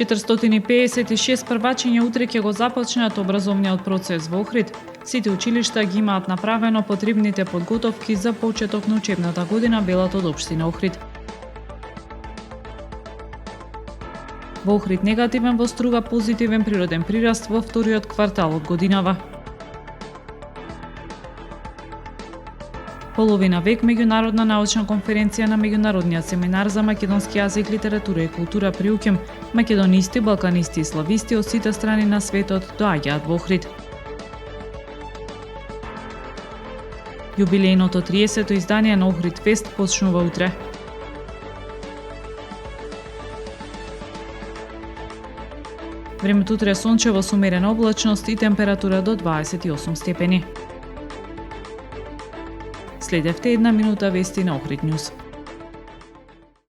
456 првачиња утре ќе го започнат образовниот процес во Охрид. Сите училишта ги имаат направено потребните подготовки за почеток на учебната година, велат од општина Охрид. Во Охрид негативен во Струга позитивен природен прираст во вториот квартал од годинава. Половина век меѓународна научна конференција на меѓународниот семинар за македонски јазик, литература и култура при УќМ. Македонисти, балканисти и слависти од сите страни на светот доаѓаат во Охрид. Јубилејното 30-то издание на Охрид Фест почнува утре. Времето утре е сончево со умерена облачност и температура до 28 степени. Следевте една минута вести на Охрид Нјуз.